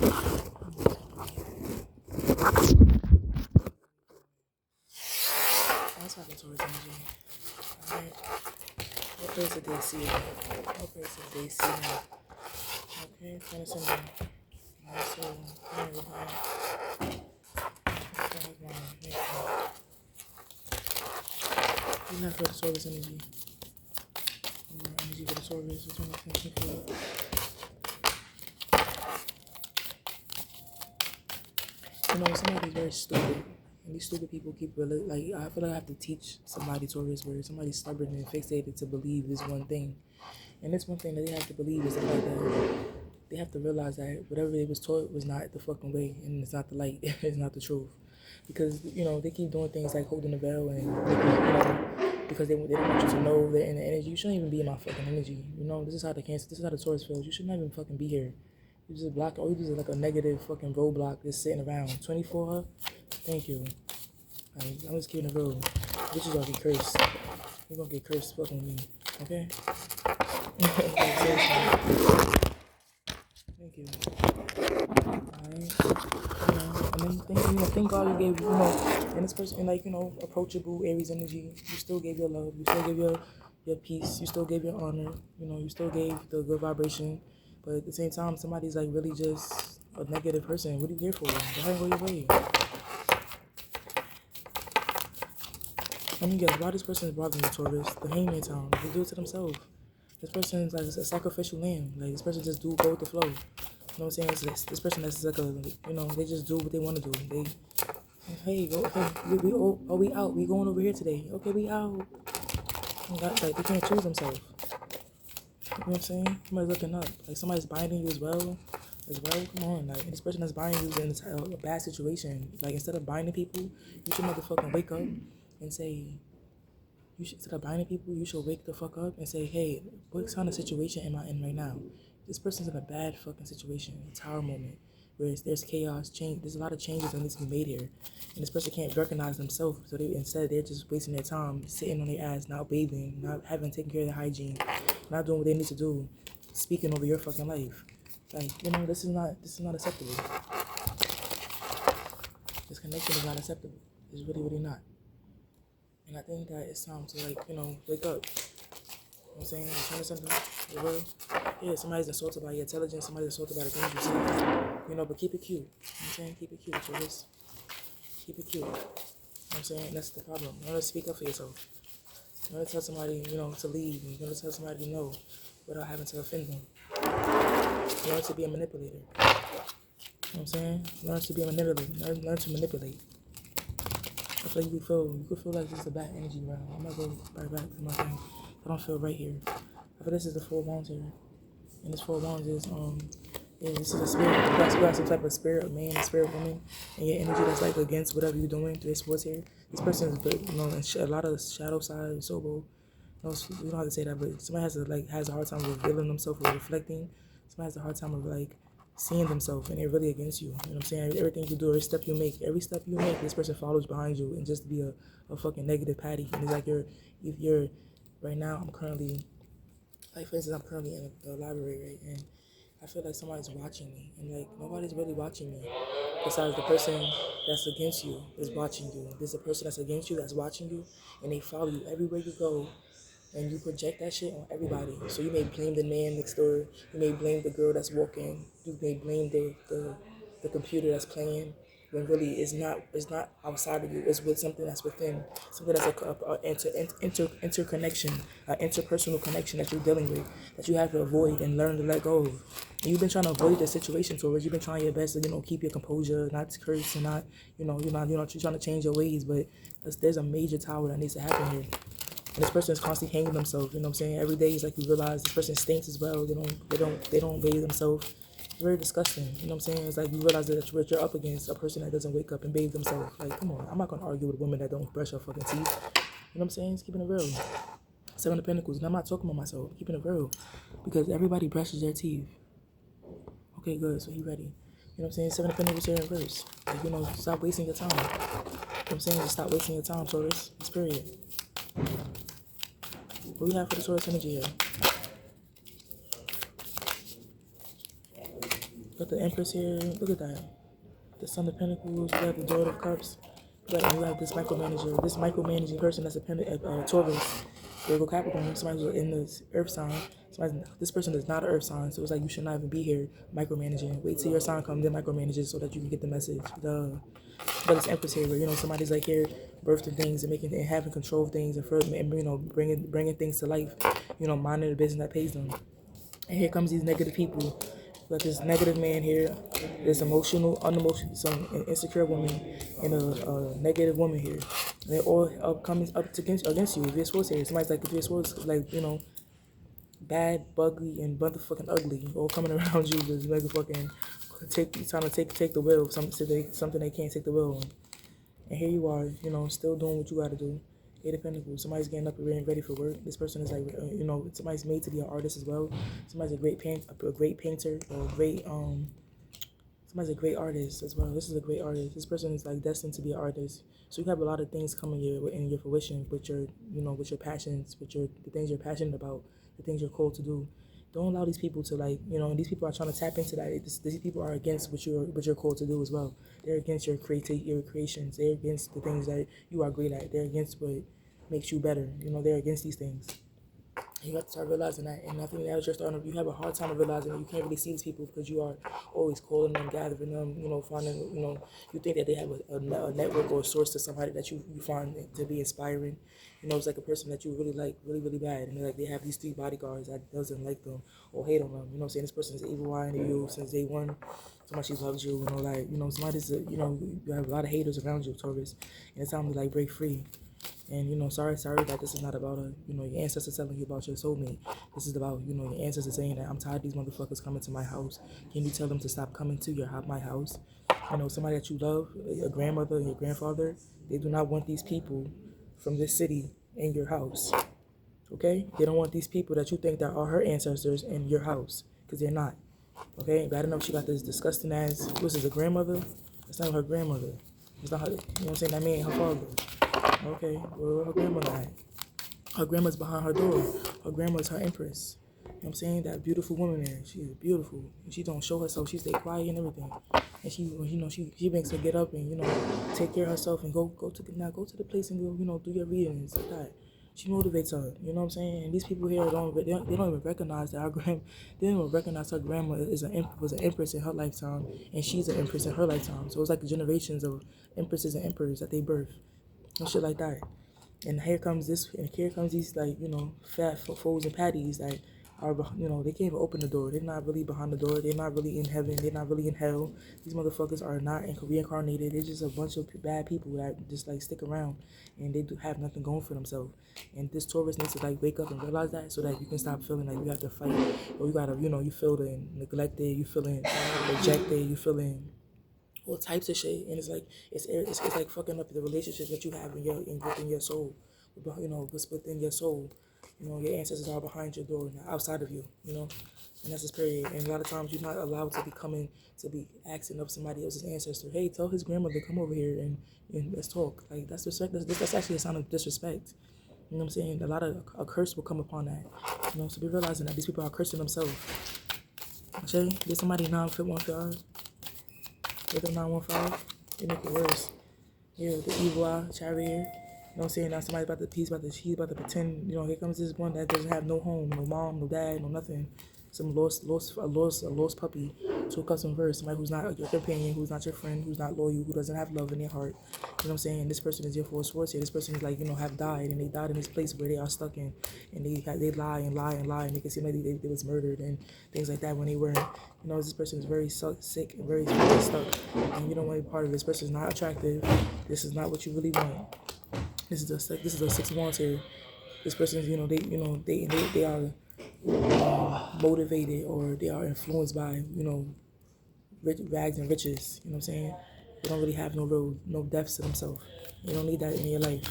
Let's talk Taurus energy. Alright. What place did they see it? What place did they see it? Okay, it's gonna send them. Alright, so I'm gonna you have for the Taurus energy. More energy for the Taurus. What's on the attention for it? You know, somebody's very stupid. And these stupid people keep like I feel like I have to teach somebody Taurus where somebody's stubborn and fixated to believe this one thing. And this one thing that they have to believe is the fact that they have to realize that whatever they was taught was not the fucking way and it's not the light. It's not the truth. Because, you know, they keep doing things like holding the veil and because they don't want you to know they're in the energy. You shouldn't even be in my fucking energy. You know, this is how the Taurus feels. You should not even fucking be here. You just block, all you do is like a negative fucking roadblock just sitting around. 24, thank you. Like, I'm just kidding the road. Bitches gonna get cursed. You're gonna get cursed fucking with me, okay? Thank you. Alright. You know, and then thank God you gave, and this person, like, approachable Aries energy. You still gave your love. You still gave your peace. You still gave your honor. You still gave the good vibration. But at the same time, somebody's like really just a negative person. What are you here for? Go ahead and go your way. Let me guess, why this person is bothering the Taurus? The Hangman Town. They do it to themselves. This person is like a sacrificial lamb. Like, this person just go with the flow. You know what I'm saying? This person that's like they just do what they want to do. Hey, we out. We going over here today. Okay, we out. Like, they can't choose themselves. You know what I'm saying? Somebody's looking up. Like, somebody's binding you as well. Come on. Like, this person that's binding you is in a bad situation. Like, instead of binding people, you should motherfucking wake up and say, instead of binding people, you should wake the fuck up and say, hey, what kind of situation am I in right now? This person's in a bad fucking situation, a tower moment, where there's chaos, change. There's a lot of changes that need to be made here, and this person can't recognize themselves. So they're just wasting their time sitting on their ass, not bathing, not having taken care of their hygiene, not doing what they need to do, speaking over your fucking life. Like, this is not acceptable. This connection is not acceptable. It's really, really not. And I think that it's time to, wake up. You know what I'm saying? You're trying to something. Yeah, somebody's insulted by your intelligence. Somebody's insulted by the things you say. But keep it cute. You know what I'm saying? Keep it cute, Taurus. Keep it cute. You know what I'm saying? That's the problem. You want to speak up for yourself. You want to tell somebody, to leave. You want to tell somebody no without having to offend them. You want to be a manipulator. You know what I'm saying? Learn to be a manipulator. Learn to manipulate. I feel like you could feel like this is a bad energy round. I'm not going right back to my thing. I don't feel right here. I feel this is the 4 wands here. And this 4 wands is, this is a spirit. You got some type of spirit of man, spirit woman, and your energy that's like against whatever you're doing. 3 sports here. This person is good, a lot of shadow side, sobo. You don't have to say that, but somebody has a hard time revealing themselves or reflecting. Somebody has a hard time of seeing themselves, and they're really against you. You know what I'm saying? Everything you do, every step you make, this person follows behind you and just be a fucking negative patty. And it's like you're right now. I'm currently, like, for instance, I'm currently in the library, right? And I feel like somebody's watching me, and like nobody's really watching me besides the person that's against you is watching you. There's a person that's against you that's watching you, and they follow you everywhere you go. And you project that shit on everybody. So you may blame the man next door. You may blame the girl that's walking. You may blame the computer that's playing. When really it's not outside of you. It's with something that's within. Something that's interconnection, an interpersonal connection that you're dealing with that you have to avoid and learn to let go of. And you've been trying to avoid the situation, Taurus. You've been trying your best to keep your composure, not to curse, and not you're trying to change your ways. But there's a major tower that needs to happen here. And this person is constantly hanging themselves, you know what I'm saying? Every day it's like you realize this person stinks as well. They don't bathe themselves. It's very disgusting, you know what I'm saying? It's like you realize that you're up against a person that doesn't wake up and bathe themselves. Like, come on, I'm not gonna argue with women that don't brush their fucking teeth. You know what I'm saying? It's keeping it real. 7 of Pentacles, and I'm not talking about myself, keeping it real. Because everybody brushes their teeth. Okay, good, so he ready. You know what I'm saying? 7 of Pentacles here in reverse. Like, stop wasting your time. You know what I'm saying? Just stop wasting your time, Taurus. It's period. What we have for the Taurus energy here? Got the Empress here. Look at that. The Son of Pentacles. You have the Daughter of Cups. But you have this micromanager, this micromanaging person that's a Taurus, Virgo, Capricorn, somebody who's in the Earth sign. This person is not an Earth sign, so it's like you should not even be here micromanaging. Wait till your sign comes, then micromanage it so that you can get the message. But it's Empress here, where somebody's like here, birthing things and making and having control of things and for bringing things to life. Minding the business that pays them. And here comes these negative people. Got this negative man here, this unemotional, some insecure woman, and a negative woman here. And they're all coming up against you. If you're supposed to here, somebody's like, if you're supposed to, like, bad, buggy, and motherfucking ugly, all coming around you, just like fucking trying to take the will, something they can't take the will on. And here you are, still doing what you gotta do. Eight of Pentacles. Somebody's getting up and ready for work. This person is like, somebody's made to be an artist as well. Somebody's a great painter, or somebody's a great artist as well. This is a great artist. This person is like destined to be an artist. So you have a lot of things coming in your fruition with your, with your passions, with the things you're passionate about, the things you're called to do. Don't allow these people to these people are trying to tap into that. These people are against what you're called to do as well. They're against your creations. They're against the things that you are great at. They're against what makes you better. They're against these things. You have to start realizing that, and I think that you have a hard time of realizing that you can't really see these people because you are always calling them, gathering them, finding, you think that they have a network or a source to somebody that you find to be inspiring. It's like a person that you really like, really, really bad, and they have these 3 bodyguards that doesn't like them or hate on them. Saying this person is evil eye into you since day one. So much she loves you, somebody's, you have a lot of haters around you, Taurus, and it's time to break free. And sorry that this is not about your ancestors telling you about your soulmate. This is about your ancestors saying that I'm tired of these motherfuckers coming to my house. Can you tell them to stop coming to my house? Somebody that you love, your grandmother and your grandfather, they do not want these people from this city in your house. Okay? They don't want these people that you think that are her ancestors in your house, because they're not. Okay? Bad enough she got this disgusting ass. What's this, a grandmother? That's not her grandmother. It's not her. That man, her father. Okay, where her grandmother at? Her grandma's behind her door. Her grandma's her empress. That beautiful woman there. She's beautiful. And she don't show herself. She stay quiet and everything. And she makes her get up and take care of herself and go to the place and go do your readings like that. She motivates her. And these people here they don't even recognize that they don't even recognize her grandma was an empress in her lifetime, and she's an empress in her lifetime. So it's like the generations of empresses and emperors that they birth. And shit like that. And here comes these fat foes and patties that are, they can't even open the door. They're not really behind the door. They're not really in heaven. They're not really in hell. These motherfuckers are not reincarnated. They're just a bunch of bad people that just stick around and they do have nothing going for themselves. And this Taurus needs to wake up and realize that so that you can stop feeling like you have to fight or you gotta, you feeling neglected, you feeling rejected, you feeling all types of shit, and it's like fucking up the relationships that you have within your soul, what's within your soul. Your ancestors are behind your door, not outside of you. And that's this period. And a lot of times you're not allowed to be asking of somebody else's ancestor. Hey, tell his grandmother come over here and let's talk. That's respect. That's actually a sign of disrespect. You know what I'm saying? A curse will come upon that. So be realizing that these people are cursing themselves. Okay, there's somebody 9-1-5. With them 915, they make it worse. Yeah, the evil eye, chariot. Now somebody's he's about to pretend, here comes this one that doesn't have no home, no mom, no dad, no nothing. Some lost puppy. So custom verse, somebody who's not your companion, who's not your friend, who's not loyal, who doesn't have love in their heart. This person is your force here. This person is have died, and they died in this place where they are stuck in, and they lie and lie and lie, and they can seem like they was murdered and things like that when they weren't. This person is very sick and very stuck, and you don't want to be part of this. This person is not attractive. This is not what you really want. This is a 6 of Wands here. This person is, they are motivated or they are influenced by, rags and riches. You know what I'm saying? They don't really have no depths to themselves. You don't need that in your life.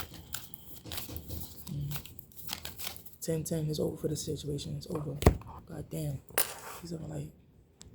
10-10 is over for this situation. It's over. God damn. He's over